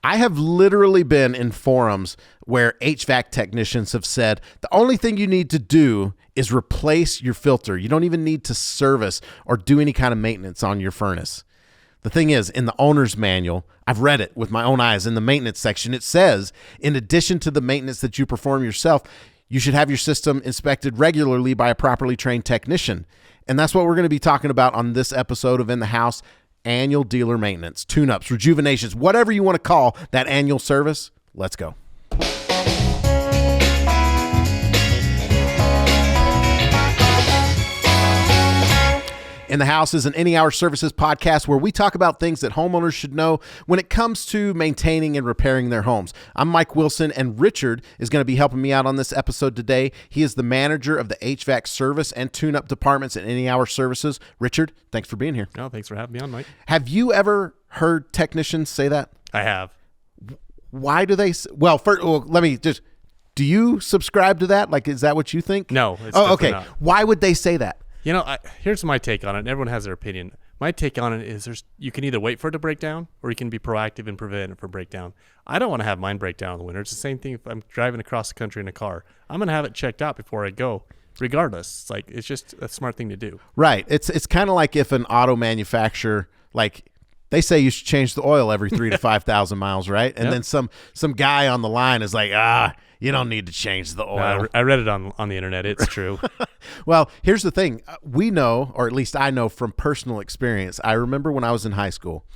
I have literally been in forums where HVAC technicians have said the only thing you need to do is replace your filter. You don't even need to service or do any kind of maintenance on your furnace. The thing is, in the owner's manual, I've read it with my own eyes. In the maintenance section, it says, in addition to the maintenance that you perform yourself, you should have your system inspected regularly by a properly trained technician. And that's what we're going to be talking about on this episode of In the House. Annual dealer maintenance, tune-ups, rejuvenations, whatever you want to call that annual service. Let's go. In the House is an Any Hour Services podcast where we talk about things that homeowners should know when it comes to maintaining and repairing their homes. I'm Mike Wilson, and Richard is going to be helping me out on this episode today. He is the manager of the HVAC service and tune-up departments at Any Hour Services. Richard, thanks for being here. Oh, thanks for having me on, Mike. Have you ever heard technicians say that? I have. Why do they? Well, let me just, do you subscribe to that? Like, is that what you think? No. It's okay. not. Why would they say that? You know, here's my take on it. Everyone has their opinion. My take on it is you can either wait for it to break down or you can be proactive and prevent it from breakdown. I don't want to have mine break down in the winter. It's the same thing if I'm driving across the country in a car. I'm going to have it checked out before I go, regardless. It's just a smart thing to do. Right. It's kind of like if an auto manufacturer, like they say you should change the oil every 3,000 to 5,000 miles, right? And then some guy on the line is like, you don't need to change the oil. No, I read it on the internet. It's true. Well, here's the thing. We know, or at least I know from personal experience. I remember when I was in high school,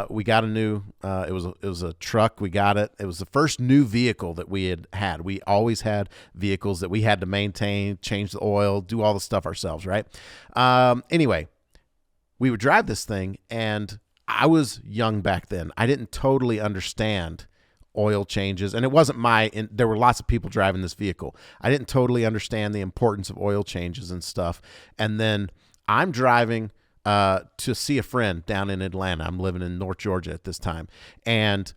we got a new, it was a truck. We got it. It was the first new vehicle that we had. We always had vehicles that we had to maintain, change the oil, do all the stuff ourselves, right? Anyway, we would drive this thing, and I was young back then. I didn't totally understand oil changes, and it wasn't there were lots of people driving this vehicle. I didn't totally understand the importance of oil changes and stuff. And then I'm driving to see a friend down in Atlanta. I'm living in North Georgia at this time. And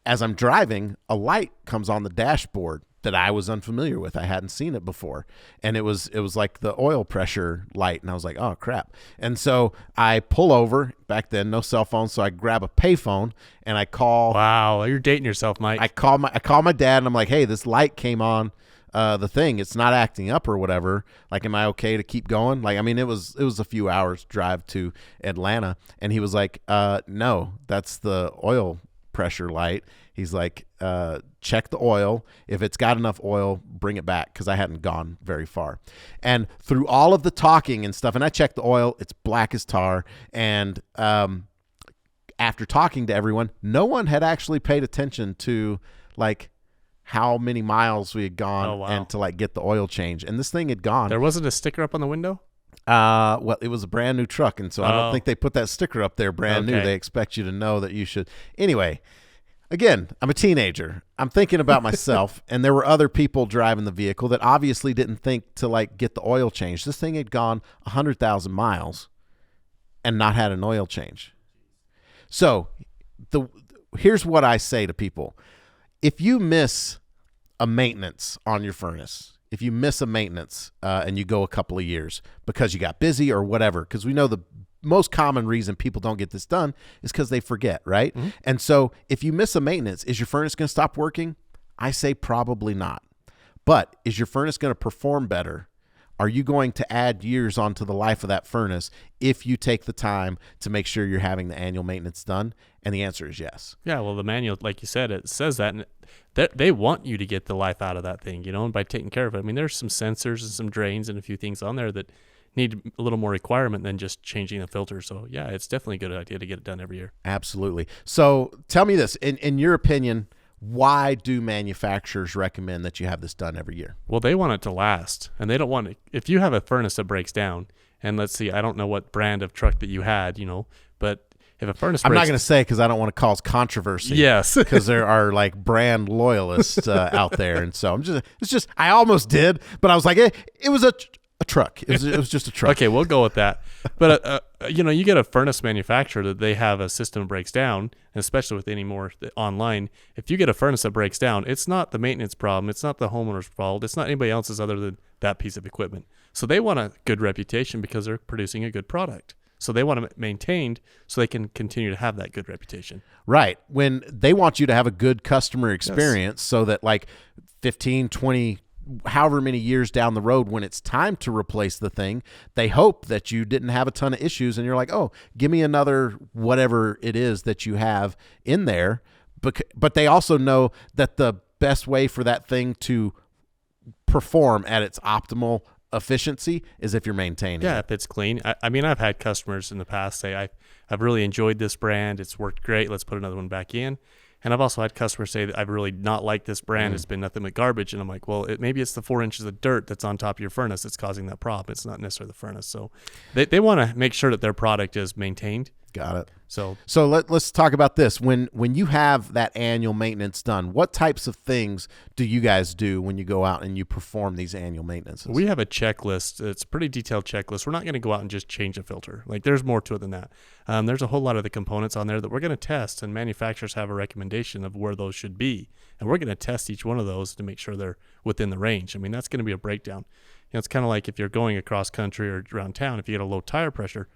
as I'm driving, a light comes on the dashboard that I was unfamiliar with. I hadn't seen it before. And it was like the oil pressure light. And I was like, oh crap. And so I pull over. Back then, no cell phone. So I grab a payphone and I call. Wow. You're dating yourself, Mike. I call my dad and I'm like, hey, this light came on the thing. It's not acting up or whatever. Like, am I okay to keep going? Like, I mean, it was a few hours drive to Atlanta. And he was like, no, that's the oil pressure light. He's like, check the oil. If it's got enough oil, bring it back, because I hadn't gone very far. And through all of the talking and stuff, and I checked the oil, it's black as tar. And after talking to everyone, no one had actually paid attention to like how many miles we had gone and to like get the oil change. And this thing had gone. There wasn't a sticker up on the window? Well, it was a brand new truck, and so I don't think they put that sticker up there brand new. They expect you to know that you should. Anyway, again, I'm a teenager. I'm thinking about myself, and there were other people driving the vehicle that obviously didn't think to like get the oil change. This thing had gone 100,000 miles and not had an oil change. So here's what I say to people. If you miss a maintenance on your furnace, if you miss a maintenance and you go a couple of years because you got busy or whatever, because we know the most common reason people don't get this done is because they forget, right? Mm-hmm. And so if you miss a maintenance, is your furnace going to stop working? I say probably not. But is your furnace going to perform better? Are you going to add years onto the life of that furnace if you take the time to make sure you're having the annual maintenance done? And the answer is yes. Yeah, well, the manual, like you said, it says that, and they want you to get the life out of that thing, and by taking care of it. I mean, there's some sensors and some drains and a few things on there that need a little more requirement than just changing the filter. So yeah, it's definitely a good idea to get it done every year. Absolutely. So tell me this, in your opinion, why do manufacturers recommend that you have this done every year? Well, they want it to last, and they don't want it. If you have a furnace that breaks down, and let's see, I don't know what brand of truck that you had, but if a furnace breaks, I'm not going to say because I don't want to cause controversy. Yes. Because there are like brand loyalists out there. And so I almost did, but I was like, it was a truck. It was just a truck. Okay, we'll go with that. But, you get a furnace manufacturer that they have a system that breaks down, and especially with any more online, if you get a furnace that breaks down, it's not the maintenance problem. It's not the homeowner's fault. It's not anybody else's other than that piece of equipment. So they want a good reputation because they're producing a good product. So they want it maintained so they can continue to have that good reputation. Right. When they want you to have a good customer experience, so that like 15, 20, however many years down the road, when it's time to replace the thing, they hope that you didn't have a ton of issues and you're like, oh, give me another whatever it is that you have in there. But they also know that the best way for that thing to perform at its optimal efficiency is if you're maintaining it. If it's clean. I mean, I've had customers in the past say, I've really enjoyed this brand. It's worked great. Let's put another one back in. And I've also had customers say that I've really not liked this brand. It's been nothing but garbage. And I'm like, well, maybe it's the 4 inches of dirt that's on top of your furnace that's causing that problem. It's not necessarily the furnace. So they want to make sure that their product is maintained. Got it. So let's talk about this. When you have that annual maintenance done, what types of things do you guys do when you go out and you perform these annual maintenances? We have a checklist. It's a pretty detailed checklist. We're not going to go out and just change a filter. Like, there's more to it than that. There's a whole lot of the components on there that we're going to test, and manufacturers have a recommendation of where those should be. And we're going to test each one of those to make sure they're within the range. I mean, that's going to be a breakdown. It's kind of like if you're going across country or around town, if you get a low tire pressure,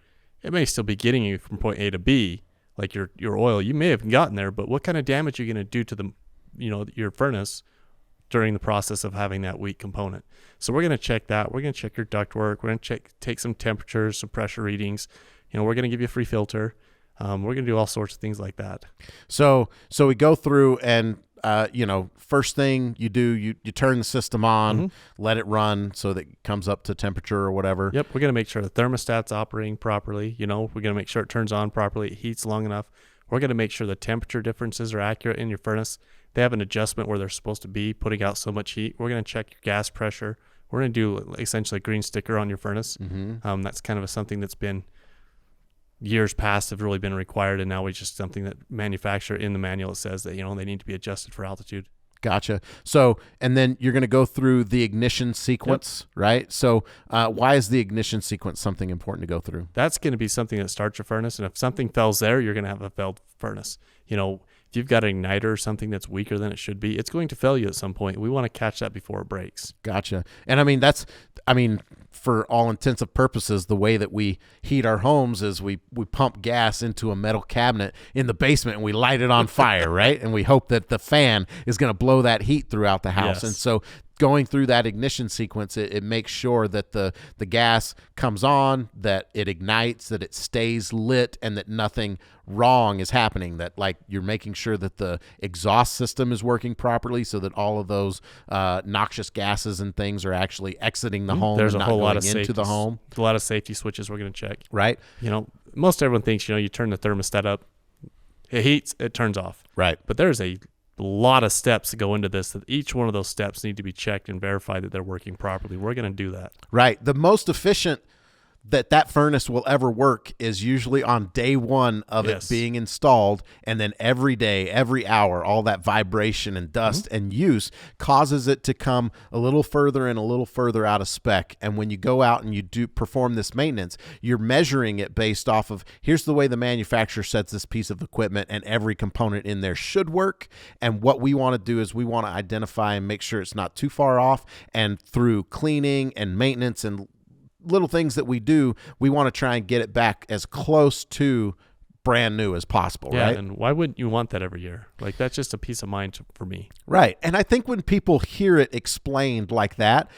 it may still be getting you from point A to B, like your oil. You may have gotten there, but what kind of damage are you going to do to your furnace during the process of having that weak component? So we're going to check that. We're going to check your ductwork. We're going to take some temperatures, some pressure readings. We're going to give you a free filter. We're going to do all sorts of things like that. So we go through and first thing you do, you turn the system on, let it run so that it comes up to temperature or whatever. Yep. We're going to make sure the thermostat's operating properly. We're going to make sure it turns on properly. It heats long enough. We're going to make sure the temperature differences are accurate in your furnace. They have an adjustment where they're supposed to be putting out so much heat. We're going to check your gas pressure. We're going to do essentially a green sticker on your furnace. That's kind of something that's been years past have really been required, and now it's just something that manufacturer in the manual, it says that they need to be adjusted for altitude. Gotcha. So, and then you're going to go through the ignition sequence, right? So why is the ignition sequence something important to go through? That's going to be something that starts your furnace, and if something fails there, you're going to have a failed furnace. If you've got an igniter or something that's weaker than it should be, it's going to fail you at some point. We want to catch that before it breaks. Gotcha. And I mean, for all intents and purposes, the way that we heat our homes is we pump gas into a metal cabinet in the basement and we light it on fire, right? And we hope that the fan is going to blow that heat throughout the house. Yes. And so going through that ignition sequence, it makes sure that the gas comes on, that it ignites, that it stays lit, and that nothing wrong is happening, that like you're making sure that the exhaust system is working properly so that all of those noxious gases and things are actually exiting the home. There's and a not whole lot going of into the home. A lot of safety switches we're going to check. Right. Most everyone thinks, you turn the thermostat up, it heats, it turns off. Right. But there's a lot of steps that go into this, that each one of those steps need to be checked and verified that they're working properly. We're going to do that. Right. The most efficient that furnace will ever work is usually on day one of it being installed, and then every day, every hour, all that vibration and dust and use causes it to come a little further and a little further out of spec. And when you go out and you do perform this maintenance, you're measuring it based off of, here's the way the manufacturer sets this piece of equipment, and every component in there should work. And what we want to do is we want to identify and make sure it's not too far off, and through cleaning and maintenance and little things that we do, we want to try and get it back as close to brand new as possible, right? And why wouldn't you want that every year? Like, that's just a peace of mind for me. Right. And I think when people hear it explained like that,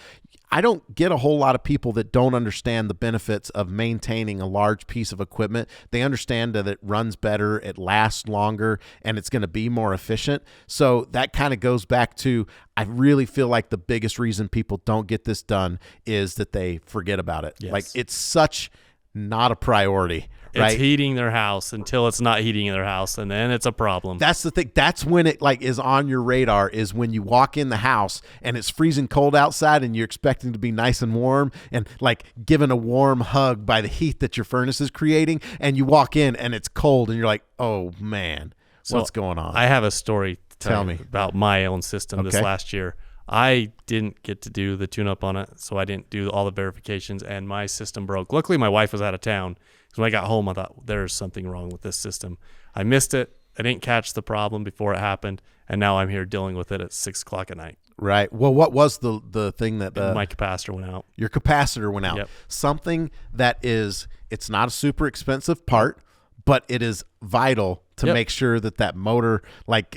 I don't get a whole lot of people that don't understand the benefits of maintaining a large piece of equipment. They understand that it runs better, it lasts longer, and it's going to be more efficient. So that kind of goes back to, I really feel like the biggest reason people don't get this done is that they forget about it. Yes. Like, it's such not a priority. Right? It's heating their house until it's not heating their house, and then it's a problem. That's the thing. That's when it like is on your radar, is when you walk in the house and it's freezing cold outside and you're expecting to be nice and warm and like given a warm hug by the heat that your furnace is creating, and you walk in and it's cold and you're like, oh man, what's going on? I have a story to tell me about my own system this last year. I didn't get to do the tune-up on it, so I didn't do all the verifications, and my system broke. Luckily, my wife was out of town. So when I got home, I thought, there's something wrong with this system. I missed it. I didn't catch the problem before it happened, and now I'm here dealing with it at 6:00 at night. Right. Well, what was the thing that My capacitor went out. Your capacitor went out. Yep. Something that it's not a super expensive part, but it is vital to make sure that motor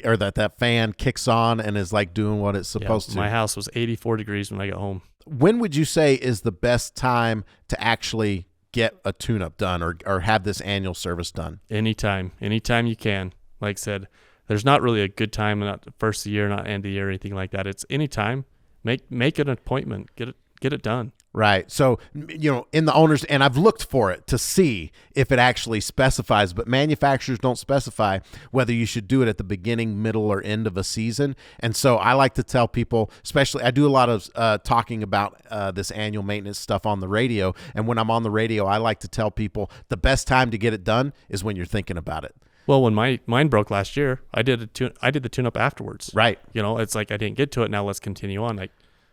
or that fan kicks on and is like doing what it's supposed to. My house was 84 degrees when I got home. When would you say is the best time to actually get a tune-up done or have this annual service done? Anytime you can. Like I said, there's not really a good time, not the first of the year, not end of the year, or anything like that. It's anytime. Make an appointment. Get it done. Right. So, in the owners, and I've looked for it to see if it actually specifies, but manufacturers don't specify whether you should do it at the beginning, middle, or end of a season. And so I like to tell people, especially I do a lot of talking about this annual maintenance stuff on the radio. And when I'm on the radio, I like to tell people the best time to get it done is when you're thinking about it. Well, when mine broke last year, I did the tune-up afterwards. Right. It's like I didn't get to it. Now let's continue on. Like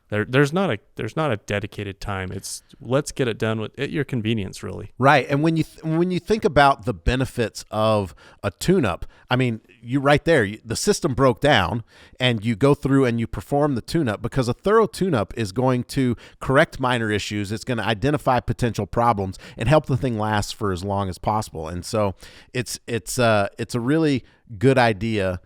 there's not a dedicated time. It's let's get it done at your convenience, really. Right. And when you think about the benefits of a tune-up, I mean, you right there, the system broke down, and you go through and you perform the tune-up, because a thorough tune-up is going to correct minor issues. It's going to identify potential problems and help the thing last for as long as possible. And so it's a really good idea.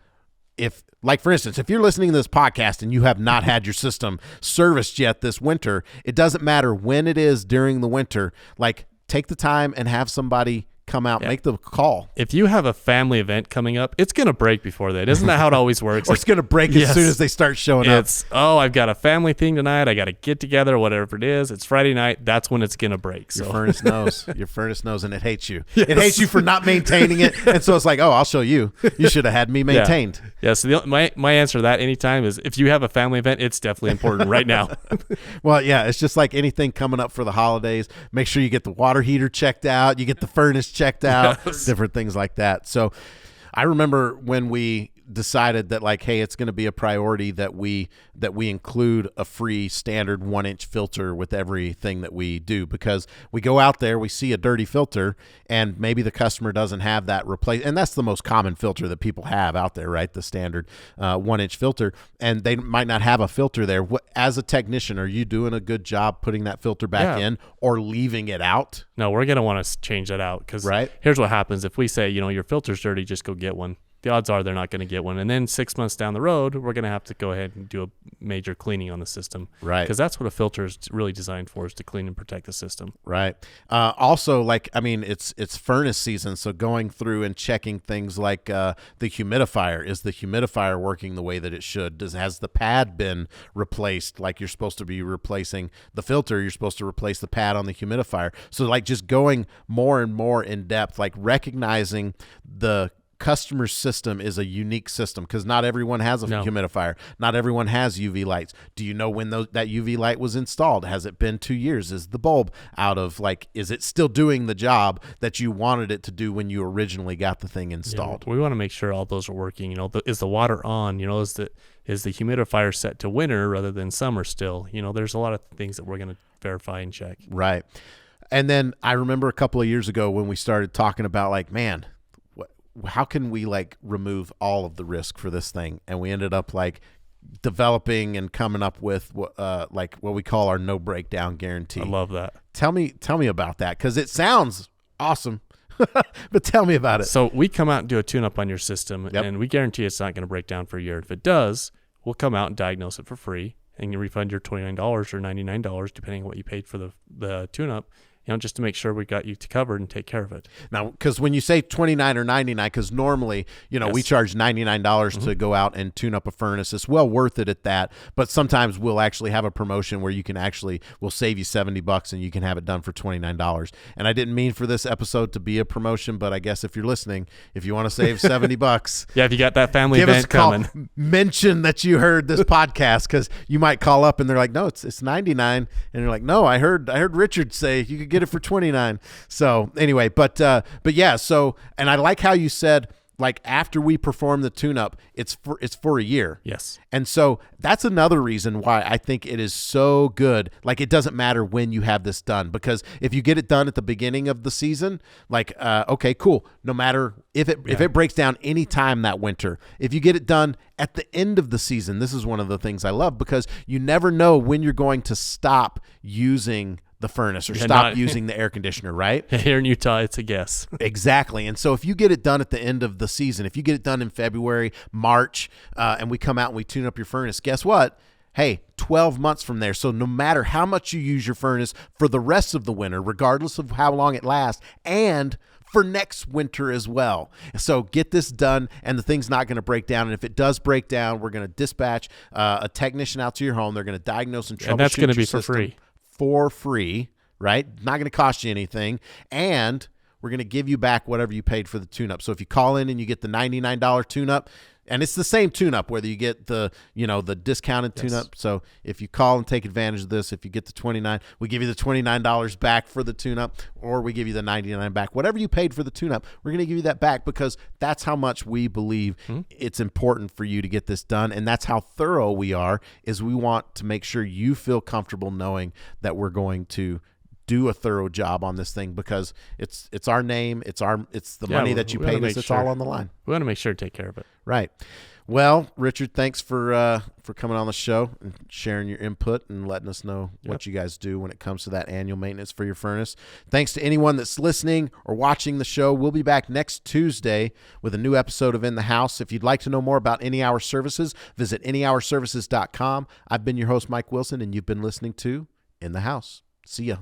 Like, for instance, if you're listening to this podcast and you have not had your system serviced yet this winter, it doesn't matter when it is during the winter. Like, take the time and have somebody come out, make the call. If you have a family event coming up, it's going to break before that. Isn't that how it always works? Or it's going to break as soon as they start showing up. I've got a family thing tonight. I got to get together, whatever it is. It's Friday night. That's when it's going to break. So. Your furnace knows, and it hates you. Yes. It hates you for not maintaining it. And so it's like, oh, I'll show you. You should have had me maintained. Yeah. So my answer to that anytime is, if you have a family event, it's definitely important right now. Well, yeah, it's just like anything coming up for the holidays. Make sure you get the water heater checked out. You get the furnace checked out, different things like that. So I remember when we decided that, like, hey, it's going to be a priority that we include a free standard 1-inch filter with everything that we do, because we go out there, we see a dirty filter, and maybe the customer doesn't have that replace, and that's the most common filter that people have out there, right? The standard 1-inch filter, and they might not have a filter there. As a technician, are you doing a good job putting that filter back in or leaving it out? No, we're going to want to change that out, because here's what happens. If we say, your filter's dirty, just go get one. The odds are they're not going to get one. And then 6 months down the road, we're going to have to go ahead and do a major cleaning on the system. Right. Because that's what a filter is really designed for, is to clean and protect the system. Right. Also, it's furnace season, so going through and checking things like the humidifier. Is the humidifier working the way that it should? Has the pad been replaced like you're supposed to be replacing the filter? You're supposed to replace the pad on the humidifier. So, like, just going more and more in depth, like recognizing the customer system is a unique system, because not everyone has a humidifier. Not everyone has UV lights. Do you know when that UV light was installed? Has it been 2 years? Is the bulb out of, is it still doing the job that you wanted it to do when you originally got the thing installed? We want to make sure all those are working. Is the water on? Is the humidifier set to winter rather than summer still? There's a lot of things that we're going to verify and check. Right. And then I remember a couple of years ago when we started talking about, like, man, how can we remove all of the risk for this thing? And we ended up developing and coming up with what we call our no breakdown guarantee. I love that. Tell me about that, because it sounds awesome. But tell me about it. So we come out and do a tune-up on your system, and we guarantee it's not going to break down for a year. If it does, we'll come out and diagnose it for free, and you refund your $29 or $99, depending on what you paid for the tune-up. Just to make sure we got you covered and take care of it. Now, because when you say $29 or $99, because normally, we charge $99 to go out and tune up a furnace. It's well worth it at that. But sometimes we'll actually have a promotion where we'll save you $70 and you can have it done for $29. And I didn't mean for this episode to be a promotion, but I guess if you're listening, if you want to save $70, if you got that family event us a call, coming, mention that you heard this podcast, because you might call up and they're like, no, it's $99, and you're like, no, I heard Richard say you could get it for $29. So anyway, but yeah. So, and I like how you said like after we perform the tune-up, it's for a year. Yes. And so that's another reason why I think it is so good. Like, it doesn't matter when you have this done, because if you get it done at the beginning of the season, like, okay, cool. No matter if it breaks down any time that winter, if you get it done at the end of the season, this is one of the things I love, because you never know when you're going to stop using the furnace or stop using the air conditioner, right? Here in Utah, it's a guess. Exactly. And so if you get it done at the end of the season, if you get it done in February, March, and we come out and we tune up your furnace, guess what? Hey, 12 months from there. So no matter how much you use your furnace for the rest of the winter, regardless of how long it lasts, and for next winter as well. So get this done, and the thing's not going to break down. And if it does break down, we're going to dispatch a technician out to your home. They're going to diagnose and troubleshoot. And that's going to be for free. For free, right? Not going to cost you anything. And we're going to give you back whatever you paid for the tune-up. So if you call in and you get the $99 tune-up, and it's the same tune-up, whether you get the discounted tune-up. So if you call and take advantage of this, if you get the $29, we give you the $29 back for the tune-up, or we give you the $99 back. Whatever you paid for the tune-up, we're going to give you that back, because that's how much we believe it's important for you to get this done. And that's how thorough we are, is we want to make sure you feel comfortable knowing that we're going to do a thorough job on this thing, because it's our name, it's the money that you paid us. It's all on the line. We want to make sure to take care of it. Right. Well, Richard, thanks for coming on the show and sharing your input and letting us know what you guys do when it comes to that annual maintenance for your furnace. Thanks to anyone that's listening or watching the show. We'll be back next Tuesday with a new episode of In the House. If you'd like to know more about Any Hour Services, visit anyhourservices.com. I've been your host, Mike Wilson, and you've been listening to In the House. See ya.